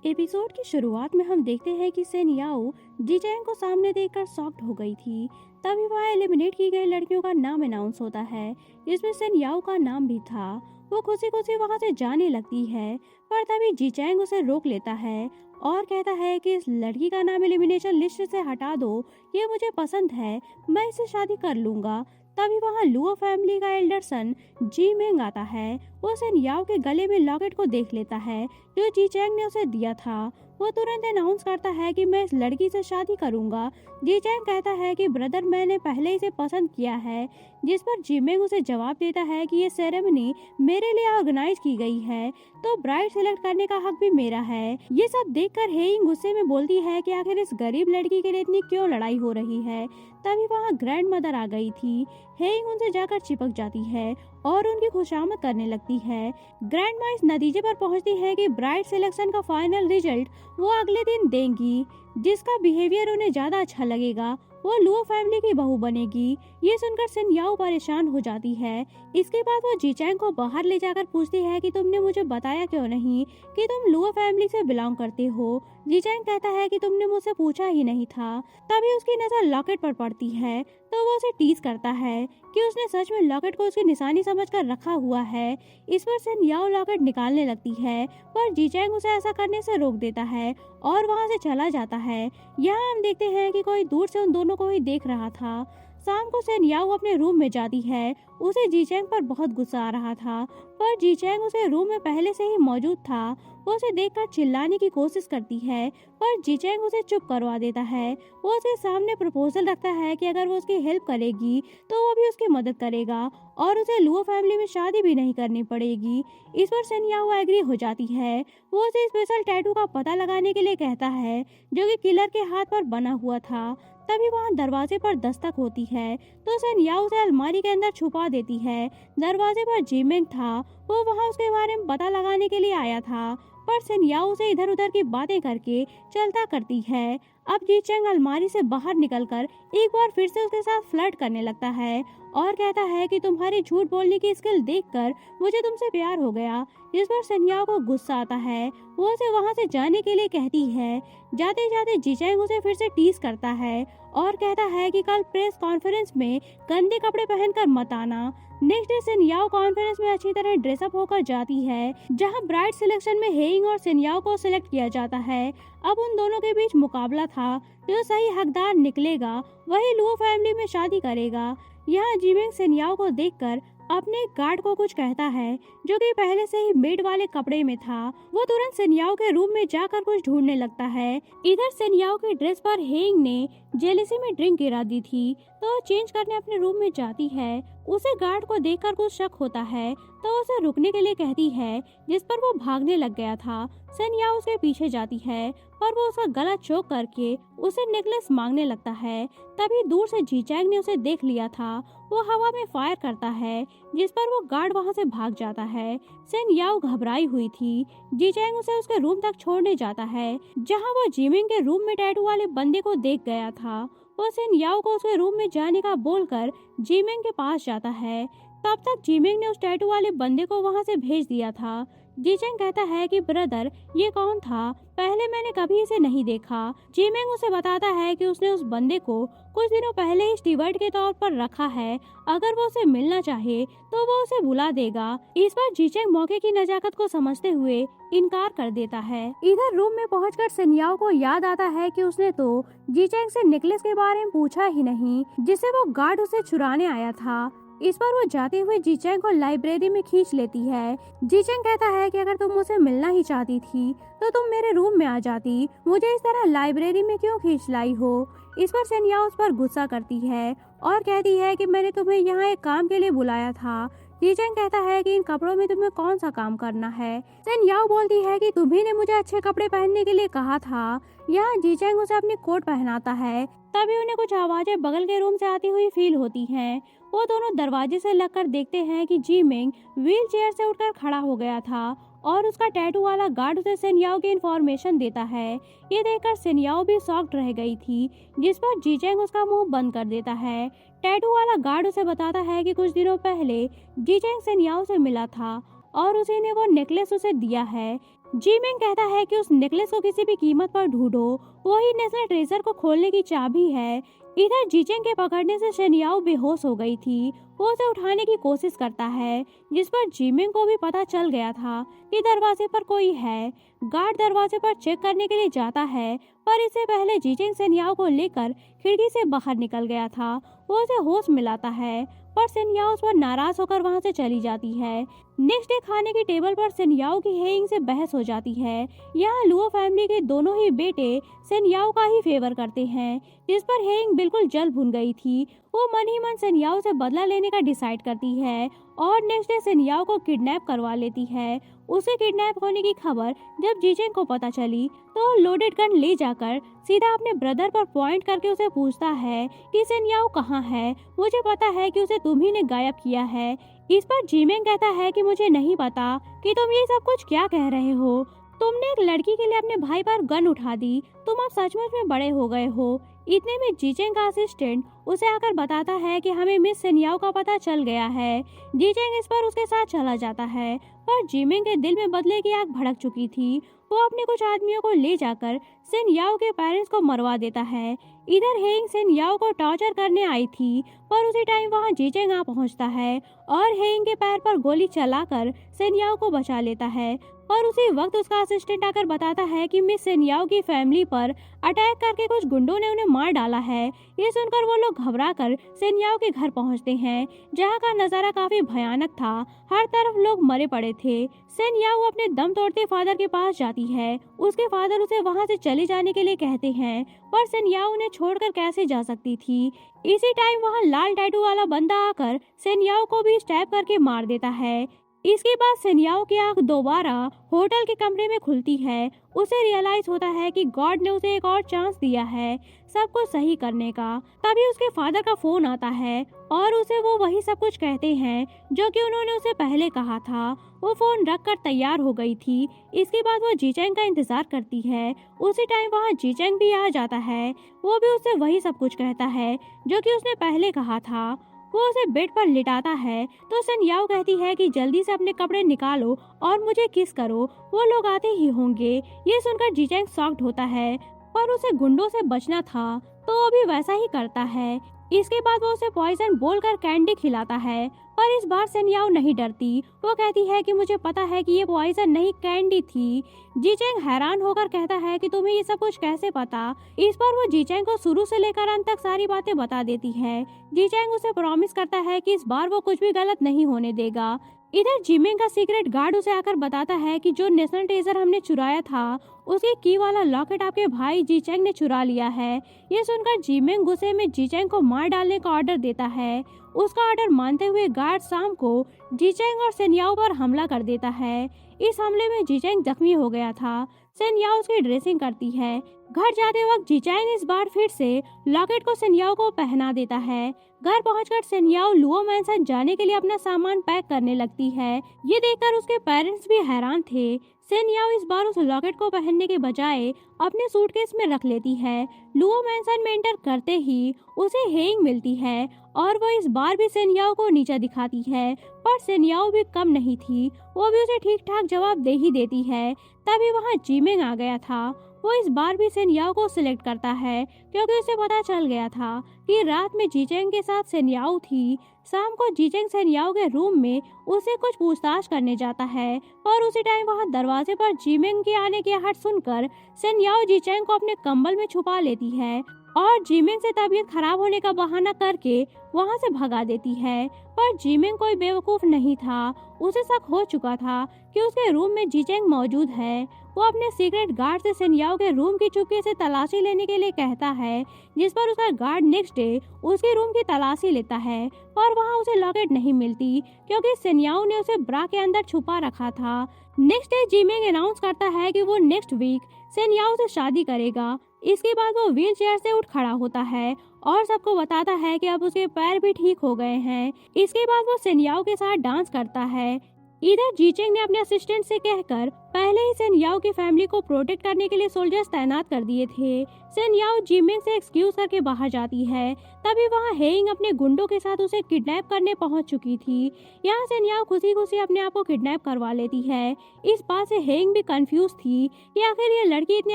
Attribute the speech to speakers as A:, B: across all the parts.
A: Episode की शुरुआत में हम देखते हैं कि सेन याओ जीचैंग को सामने देखकर शॉक्ड हो गई थी। तभी वहाँ एलिमिनेट की गई लड़कियों का नाम अनाउंस होता है, जिसमें सेन याओ का नाम भी था। वो खुशी खुशी वहाँ से जाने लगती है, पर तभी जीचैंग उसे रोक लेता है और कहता है कि इस लड़की का नाम एलिमिनेशन लिस्ट से हटा दो, ये मुझे पसंद है, मैं इससे शादी कर लूंगा। तभी वहाँ लुओ फैमिली का एल्डर सन जी मेंग आता है। वो सेन याओ के गले में लॉकेट को देख लेता है जो जी चैंग ने उसे दिया था। वो तुरंत अनाउंस करता है कि मैं इस लड़की से शादी करूंगा। जी चैंग कहता है कि ब्रदर, मैंने पहले इसे पसंद किया है, जिस पर जिमेंग उसे जवाब देता है कि ये सेरेमनी मेरे लिए ऑर्गेनाइज की गई है, तो ब्राइड सिलेक्ट करने का हक भी मेरा है। ये सब देखकर हेइंग गुस्से में बोलती है कि आखिर इस गरीब लड़की के लिए इतनी क्यों लड़ाई हो रही है। तभी वहाँ ग्रैंड मदर आ गई थी। हेइंग उनसे जाकर चिपक जाती है और उनकी खुशामद करने लगती है। ग्रैंड माँ इस नतीजे पर पहुंचती है कि ब्राइड सिलेक्शन का फाइनल रिजल्ट वो अगले दिन देंगी, जिसका बिहेवियर उन्हें ज्यादा अच्छा लगेगा। वो लुओ फैमिली की बहू बनेगी। ये सुनकर सेन याओ परेशान हो जाती है। इसके बाद वो जीचैंग को बाहर ले जाकर पूछती है कि तुमने मुझे बताया क्यों नहीं कि तुम लुओ फैमिली से बिलोंग करते हो। जीचैंग कहता है कि तुमने मुझसे पूछा ही नहीं था। तभी उसकी नजर लॉकेट पर पड़ती है, तो वो उसे टीज करता है कि उसने सच में लॉकेट को उसकी निशानी समझकर रखा हुआ है। इस पर सेन याओ लॉकेट निकालने लगती है, पर जीचैंग उसे ऐसा करने से रोक देता है और वहां से चला जाता है। यहाँ हम देखते हैं कि कोई दूर से उन दोनों को ही देख रहा था। शाम को सेन याओ अपने रूम में जाती है। उसे जीचैंग पर बहुत गुस्सा आ रहा था, पर जीचैंग उसे रूम में पहले से ही मौजूद था। वो उसे देखकर चिल्लाने की कोशिश करती है, पर जीचैंग उसे चुप करवा देता है। वो उसके सामने प्रपोजल रखता है कि अगर वो उसकी हेल्प करेगी तो वो भी उसकी मदद करेगा और उसे लुओ फैमिली में शादी भी नहीं करनी पड़ेगी। इस पर सेन याओ एग्री हो जाती है। वो उसे स्पेशल टैटू का पता लगाने के लिए कहता है, जो कि किलर के हाथ पर बना हुआ था। तभी वहाँ दरवाजे पर दस्तक होती है, तो सेन याओ उसे अलमारी के अंदर छुपा देती है। दरवाजे पर जिमेंग था। वो वहाँ उसके बारे में पता लगाने के लिए आया था, पर सेन याओ उसे इधर उधर की बातें करके चलता करती है। अब जीचैंग अलमारी से बाहर निकलकर एक बार फिर से उसके साथ फ्लर्ट करने लगता है और कहता है कि तुम्हारी झूठ बोलने की स्किल देखकर मुझे तुमसे प्यार हो गया। जिस पर सेन याओ को गुस्सा आता है। वो उसे वहां से जाने के लिए कहती है। जाते जाते जीचैंग उसे फिर से टीज करता है और कहता है कि कल प्रेस कॉन्फ्रेंस में गंदे कपड़े पहनकर मत आना। नेक्स्ट डे सेन याओ कॉन्फ्रेंस में अच्छी तरह ड्रेसअप होकर जाती है, जहां ब्राइड सिलेक्शन में हेइंग और सेन याओ को सिलेक्ट किया जाता है। अब उन दोनों के बीच मुकाबला था। जो सही हकदार निकलेगा वही लुओ फैमिली में शादी करेगा। यहाँ जिमेंग सेन याओ को देखकर अपने गार्ड को कुछ कहता है, जो कि पहले से ही मेड वाले कपड़े में था। वो तुरंत सेन याओ के रूम में जाकर कुछ ढूंढने लगता है। इधर सेन याओ के ड्रेस पर हेइंग ने जेलिसी में ड्रिंक गिरा दी थी, तो वो चेंज करने अपने रूम में जाती है। उसे गार्ड को देखकर कुछ शक होता है, तो उसे रुकने के लिए कहती है, जिस पर वो भागने लग गया था। सेन याओ उसके पीछे जाती है और वो उसका गला चोक करके उसे नेकलेस मांगने लगता है। तभी दूर से जीचैंग ने उसे देख लिया था। वो हवा में फायर करता है, जिस पर वो गार्ड वहां से भाग जाता है। सेन याओ घबराई हुई थी। जीचैंग उसे उसके रूम तक छोड़ने जाता है, जहां वो जिमिंग के रूम में टैटू वाले बंदे को देख गया था। वो सेन याओ को उसके रूम में जाने का बोलकर जिमिंग के पास जाता है। तब तक जिमिंग ने उस टैटू वाले बंदे को वहां से भेज दिया था। जीचैंग कहता है कि ब्रदर, ये कौन था? पहले मैंने कभी इसे नहीं देखा। जिमिंग उसे बताता है कि उसने उस बंदे को कुछ दिनों पहले ही स्टीवर्ड के तौर पर रखा है। अगर वो उसे मिलना चाहे तो वो उसे बुला देगा। इस पर जीचैंग मौके की नजाकत को समझते हुए इनकार कर देता है। इधर रूम में पहुंचकर सेन याओ को याद आता है कि उसने तो जीचैंग से नेकलेस के बारे में पूछा ही नहीं, जिसे वो गार्ड उसे चुराने आया था। इस पर वो जाते हुए जीचैंग को लाइब्रेरी में खींच लेती है। जीचैंग कहता है कि अगर तुम मुझसे मिलना ही चाहती थी तो तुम मेरे रूम में आ जाती, मुझे इस तरह लाइब्रेरी में क्यों खींच लाई हो। इस पर सेन याओ उस पर गुस्सा करती है और कहती है कि मैंने तुम्हें यहाँ एक काम के लिए बुलाया था। जीचैंग कहता है कि इन कपड़ों में तुम्हें कौन सा काम करना है। सेन याओ बोलती है कि तुम्ही ने मुझे अच्छे कपड़े पहनने के लिए कहा था। यहाँ जीचैंग उसे अपनी कोट पहनाता है। तभी उन्हें कुछ आवाजें बगल के रूम से आती हुई फील होती हैं। वो दोनों दरवाजे से लगकर देखते हैं कि जिमिंग व्हील चेयर से उठकर खड़ा हो गया था और उसका टैटू वाला गार्ड उसे सेन याओ की इन्फॉर्मेशन देता है। ये देखकर सेन याओ भी शॉक्ड रह गई थी, जिस पर जीचैंग उसका मुंह बंद कर देता है। टैटू वाला गार्ड उसे बताता है कि कुछ दिनों पहले जीचैंग सेन याओ से मिला था और उसी ने वो नेकलेस उसे दिया है। जीमिंग कहता है कि उस नेकलेस को किसी भी कीमत पर ढूंढो, वही नेशनल ट्रेजर को खोलने की चाबी है। इधर जीचेंग के पकड़ने से शेनियाओ बेहोश हो गई थी। वो उसे उठाने की कोशिश करता है, जिस पर जीमिंग को भी पता चल गया था कि दरवाजे पर कोई है। गार्ड दरवाजे पर चेक करने के लिए जाता है, पर इससे पहले जीचेंग शेनियाओ को लेकर खिड़की से बाहर निकल गया था। वो उसे होश मिलाता है, पर शेनियाओ उस पर नाराज होकर वहां से चली जाती है। नेक्स्ट डे खाने की टेबल पर शेनियाओ की हेइंग से बहस हो जाती है। यहाँ लुओ फैमिली के दोनों ही बेटे शेनियाओ का ही फेवर करते हैं, जिस पर हेइंग बिल्कुल जल भुन गई थी। वो मन ही मन शेनियाओ से बदला लेने का डिसाइड करती है और नेक्स्ट डे शेनियाओ को किडनैप करवा लेती है। उसे किडनैप होने की खबर जब जीचेंग को पता चली तो लोडेड गन ले जाकर सीधा अपने ब्रदर पर पॉइंट करके उसे पूछता है कि शेनियाओ कहाँ है। मुझे पता है कि उसे तुम ही ने गायब किया है। इस पर जीमेंग कहता है कि मुझे नहीं पता कि तुम ये सब कुछ क्या कह रहे हो। तुमने एक लड़की के लिए अपने भाई पर गन उठा दी। तुम अब सचमुच में बड़े हो गए हो। इतने में जीचेंग का असिस्टेंट उसे आकर बताता है कि हमें मिस शेनियाओ का पता चल गया है। जीचेंग इस पर उसके साथ चला जाता है, पर जीमेंग के दिल में बदले की आग भड़क चुकी थी। वो अपने कुछ आदमियों को ले जाकर शेनियाओ के पेरेंट्स को मरवा देता है। इधर हेइंग शेनियाओ को टॉर्चर करने आई थी, पर उसी टाइम वहाँ जीचेंग आ पहुँचता है और हेइंग के पैर पर गोली चलाकर शेनियाओ को बचा लेता है। और उसी वक्त उसका असिस्टेंट आकर बताता है कि मिस शेनियाओ की फैमिली पर अटैक करके कुछ गुंडों ने उन्हें मार डाला है। ये सुनकर वो लोग घबरा कर शेनियाओ के घर पहुंचते हैं, जहां का नजारा काफी भयानक था। हर तरफ लोग मरे पड़े थे। शेनियाओ अपने दम तोड़ते फादर के पास जाती है। उसके फादर उसे वहां से चले जाने के लिए कहते हैं, पर शेनियाओ उन्हें छोड़कर कैसे जा सकती थी। इसी टाइम वहाँ लाल टैटू वाला बंदा आकर शेनियाओ को भी स्टैब करके मार देता है। इसके बाद शेनियाओ की आंख दोबारा होटल के कमरे में खुलती है। उसे रियलाइज होता है कि गॉड ने उसे एक और चांस दिया है सब कुछ सही करने का। तभी उसके फादर का फोन आता है और उसे वो वही सब कुछ कहते हैं जो कि उन्होंने उसे पहले कहा था। वो फोन रख कर तैयार हो गई थी। इसके बाद वो जीचेंग का इंतजार करती है। उसी टाइम वहाँ जीचेंग भी आ जाता है। वो भी उससे वही सब कुछ कहता है जो कि उसने पहले कहा था। वो उसे बेड पर लिटाता है तो शेनियाओ कहती है कि जल्दी से अपने कपड़े निकालो और मुझे किस करो, वो लोग आते ही होंगे। ये सुनकर जीचेंग शॉक्ड होता है, पर उसे गुंडों से बचना था तो वो भी वैसा ही करता है। इसके बाद वो उसे पॉइजन बोलकर कैंडी खिलाता है, पर इस बार शेनियाओ नहीं डरती। वो कहती है कि मुझे पता है कि ये पॉइजन नहीं कैंडी थी। जीचेंग हैरान होकर कहता है कि तुम्हें ये सब कुछ कैसे पता। इस पर वो जीचेंग को शुरू से लेकर अंत तक सारी बातें बता देती है। जीचेंग उसे प्रॉमिस करता है कि इस बार वो कुछ भी गलत नहीं होने देगा। इधर जिमिंग का सीक्रेट गार्ड उसे आकर बताता है कि जो नेशनल ट्रेजर हमने चुराया था उसके की वाला लॉकेट आपके भाई जीचेंग ने चुरा लिया है। ये सुनकर जिमिंग गुस्से में जीचेंग को मार डालने का ऑर्डर देता है। उसका ऑर्डर मानते हुए गार्ड शाम को जीचेंग और शेनियाओ पर हमला कर देता है। इस हमले में जीचेंग जख्मी हो गया था। शेनियाओ उसकी ड्रेसिंग करती है। घर जाते वक्त जीचेंग इस बार फिर से लॉकेट को शेनियाओ को पहना देता है। घर पहुंचकर शेनियाओ लुओ मैंसन जाने के लिए अपना सामान पैक करने लगती है। ये देखकर उसके पेरेंट्स भी हैरान थे। शेनियाओ इस बार उस लॉकेट को पहनने के बजाय अपने सूटकेस में रख लेती है। लुओ मैंसन में एंटर करते ही उसे हेइंग मिलती है और वो इस बार भी शेनियाओ को नीचा दिखाती है, पर शेनियाओ भी कम नहीं थी। वो भी उसे ठीक ठाक जवाब दे ही देती है। तभी वहाँ जिमिंग आ गया था। वो इस बार भी शेनियाओ को सिलेक्ट करता है क्योंकि उसे पता चल गया था कि रात में जीचेंग के साथ शेनियाओ थी। शाम को जीचेंग शेनियाओ के रूम में उसे कुछ पूछताछ करने जाता है और उसी टाइम वहाँ दरवाजे पर जिमिंग के आने की आहट सुनकर शेनियाओ जीचेंग को अपने कंबल में छुपा लेती है और जिमिंग से तबीयत खराब होने का बहाना करके वहाँ से भगा देती है। पर जिमिंग कोई बेवकूफ नहीं था। उसे शक हो चुका था कि उसके रूम में जीचेंग मौजूद है। वो अपने सीक्रेट गार्ड से शेनियाओ के रूम की चुपके से तलाशी लेने के लिए कहता है, जिस पर उसका गार्ड नेक्स्ट डे उसके रूम की तलाशी लेता है, पर वहाँ उसे लॉकेट नहीं मिलती क्योंकि शेनियाओ ने उसे ब्रा के अंदर छुपा रखा था। नेक्स्ट डे जिमिंग अनाउंस करता है कि वो नेक्स्ट वीक शेनियाओ से शादी करेगा। इसके बाद वो व्हील चेयर से उठ खड़ा होता है और सबको बताता है कि अब उसके पैर भी ठीक हो गए हैं। इसके बाद वो शेनियाओ के साथ डांस करता है। इधर जीचेंग ने अपने असिस्टेंट से कहकर पहले ही सेन याओ की फैमिली को प्रोटेक्ट करने के लिए सोल्जर्स तैनात कर दिए थे। सेन याओ जिमिंग से एक्सक्यूज करके बाहर जाती है, तभी वहाँ हेइंग अपने गुंडों के साथ उसे किडनैप करने पहुंच चुकी थी। यहाँ सेन याओ खुशी खुशी अपने आप को किडनैप करवा लेती है। इस बात से हेइंग भी कंफ्यूज थी कि आखिर ये लड़की इतने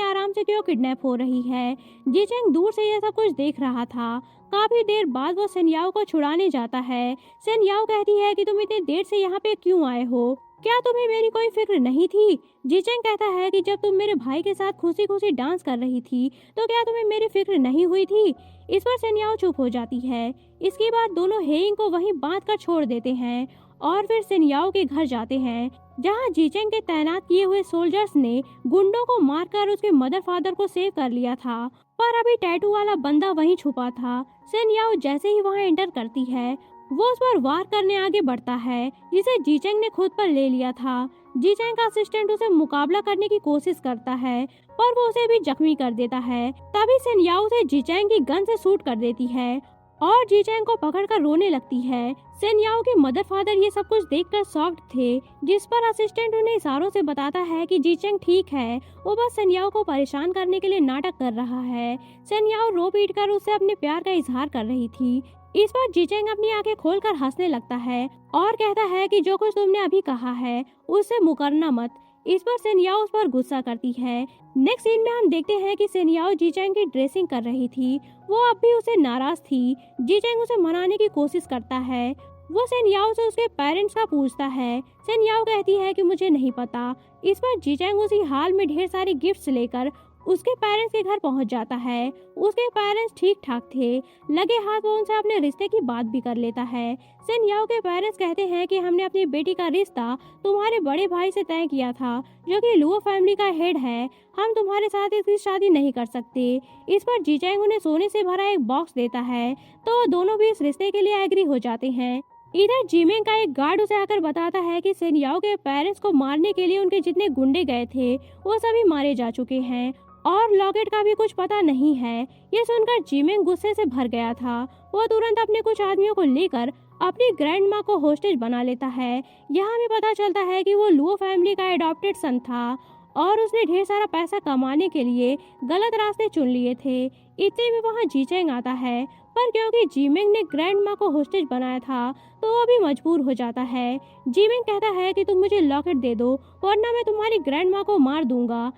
A: आराम से क्यों किडनैप हो रही है। जीचेंग दूर से यह सब कुछ देख रहा था। काफी देर बाद वो सेन याओ को छुड़ाने जाता है। सेन याओ कहती है कि तुम इतनी देर से यहाँ पे क्यों आए हो, क्या तुम्हें मेरी कोई फिक्र नहीं थी। जीचेंग कहता है कि जब तुम मेरे भाई के साथ खुशी खुशी डांस कर रही थी तो क्या तुम्हें मेरी फिक्र नहीं हुई थी। इस पर सेन याओ चुप हो जाती है। इसके बाद दोनों हेइंग को वहीं बांध कर छोड़ देते हैं और फिर सेन याओ के घर जाते हैं, जहां जीचेंग के तैनात किए हुए सोल्जर्स ने गुंडों को मारकर उसके मदर फादर को सेव कर लिया था। पर अभी टैटू वाला बंदा वहीं छुपा था। सेन याओ जैसे ही वहां एंटर करती है वो उस पर वार करने आगे बढ़ता है, जिसे जीचेंग ने खुद पर ले लिया था। जीचेंग का असिस्टेंट उसे मुकाबला करने की कोशिश करता है, पर वो उसे भी जख्मी कर देता है। तभी सेन याओ उसे जीचेंग की गन से शूट कर देती है और जीचेंग को पकड़कर रोने लगती है। सेन याओ के मदर फादर ये सब कुछ देखकर शॉक्ड थे, जिस पर असिस्टेंट उन्हें इशारों से बताता है कि जीचेंग ठीक है, वो बस सेन याओ को परेशान करने के लिए नाटक कर रहा है। सेन याओ रो पीट कर उससे अपने प्यार का इजहार कर रही थी। इस पर जीचेंग अपनी आंखें खोलकर हंसने लगता है और कहता है कि जो कुछ तुमने अभी कहा है उससे मुकरना मत। इस पर सेन याओ उस पर गुस्सा करती है। नेक्स्ट सीन में हम देखते हैं कि सेन याओ जीचेंग की ड्रेसिंग कर रही थी। वो अब भी उसे नाराज थी। जीचेंग उसे मनाने की कोशिश करता है। वो सेन याओ से उसके पेरेंट्स का पूछता है। सेन याओ कहती है कि मुझे नहीं पता। इस पर जीचेंग उसी हाल में ढेर सारी गिफ्ट्स लेकर उसके पेरेंट्स के घर पहुंच जाता है। उसके पेरेंट्स ठीक ठाक थे, लगे हाथ वो उनसे अपने रिश्ते की बात भी कर लेता है। सेन याओ के पेरेंट्स कहते हैं कि हमने अपनी बेटी का रिश्ता तुम्हारे बड़े भाई से तय किया था, जो कि लुओ फैमिली का हेड है। हम तुम्हारे साथ इसकी शादी नहीं कर सकते। इस पर जीचेंग उन्हें सोने से भरा एक बॉक्स देता है, तो वो दोनों भी इस रिश्ते के लिए एग्री हो जाते हैं। इधर जिमिंग का एक गार्ड उसे आकर बताता है कि सेन याओ के पेरेंट्स को मारने के लिए उनके जितने गुंडे गए थे वो सभी मारे जा चुके हैं और लॉकेट का भी कुछ पता नहीं है। ये सुनकर जिमिंग गुस्से से भर गया था। वो तुरंत अपने कुछ आदमियों को लेकर अपनी ग्रैंड माँ को होस्टेज बना लेता है। यहाँ हमें पता चलता है कि वो लुओ फैमिली का एडॉप्टेड सन था और उसने ढेर सारा पैसा कमाने के लिए गलत रास्ते चुन लिए थे। इतने में वहाँ जीचेंग आता है, पर क्योंकि जिमिंग ने ग्रैंड माँ को होस्टेज बनाया था तो वो भी मजबूर हो जाता है। जिमिंग कहता है कि तुम मुझे लॉकेट दे दो वरना मैं तुम्हारी ग्रैंड माँ को मार दूंगा।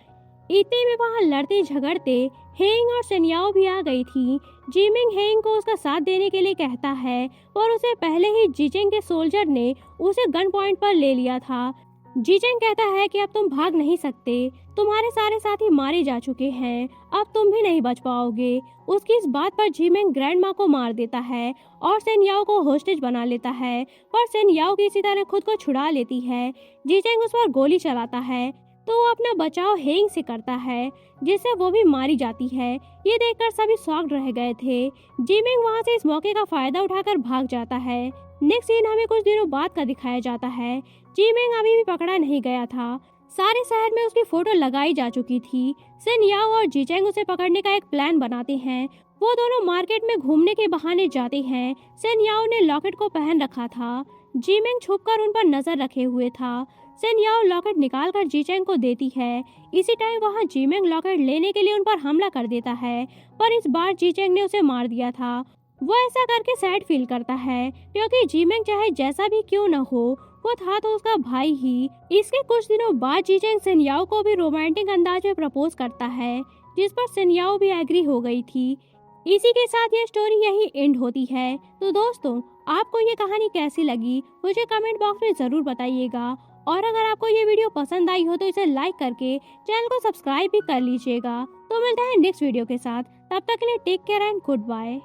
A: इतने में वहाँ लड़ते झगड़ते हेइंग और सेन याओ भी आ गई थी। जिमिंग हेइंग को उसका साथ देने के लिए कहता है और उसे पहले ही जीचेंग के सोल्जर ने उसे गन पॉइंट पर ले लिया था। जीचेंग कहता है कि अब तुम भाग नहीं सकते, तुम्हारे सारे साथी मारे जा चुके हैं, अब तुम भी नहीं बच पाओगे। उसकी इस बात पर जिमिंग ग्रैंड माँ को मार देता है और सेन याओ को होस्टेज बना लेता है, पर सेन याओ किसी तरह खुद को छुड़ा लेती है। जीचेंग उस पर गोली चलाता है तो वो अपना बचाव हेइंग से करता है, जिससे वो भी मारी जाती है। ये देखकर सभी शॉक्ड रह गए थे। जिमिंग वहाँ से इस मौके का फायदा उठाकर भाग जाता है। नेक्स्ट सीन हमें कुछ दिनों बाद का दिखाया जाता है। जिमिंग अभी भी पकड़ा नहीं गया था। सारे शहर में उसकी फोटो लगाई जा चुकी थी। सेन याओ और जीचेंग उसे पकड़ने का एक प्लान बनाते हैं। वो दोनों मार्केट में घूमने के बहाने जाते हैं। सेन याओ ने लॉकेट को पहन रखा था। जिमिंग छुपकर उन पर नजर रखे हुए था। सेन याओ लॉकेट निकाल कर जीचेंग को देती है। इसी टाइम वहाँ जिमिंग लॉकेट लेने के लिए उन पर हमला कर देता है, पर इस बार जीचेंग ने उसे मार दिया था। वो ऐसा करके सैड फील करता है, क्योंकि जिमिंग चाहे जैसा भी क्यों न हो वो था तो उसका भाई ही। इसके कुछ दिनों बाद जीचेंग सेन याओ को भी रोमांटिक अंदाज में प्रपोज करता है, जिस पर सेन याओ भी एग्री हो गई थी। इसी के साथ ये स्टोरी यही एंड होती है। तो दोस्तों, आपको ये कहानी कैसी लगी मुझे कमेंट बॉक्स में जरूर बताइएगा, और अगर आपको ये वीडियो पसंद आई हो तो इसे लाइक करके चैनल को सब्सक्राइब भी कर लीजिएगा। तो मिलते हैं नेक्स्ट वीडियो के साथ, तब तक के लिए take care and good bye.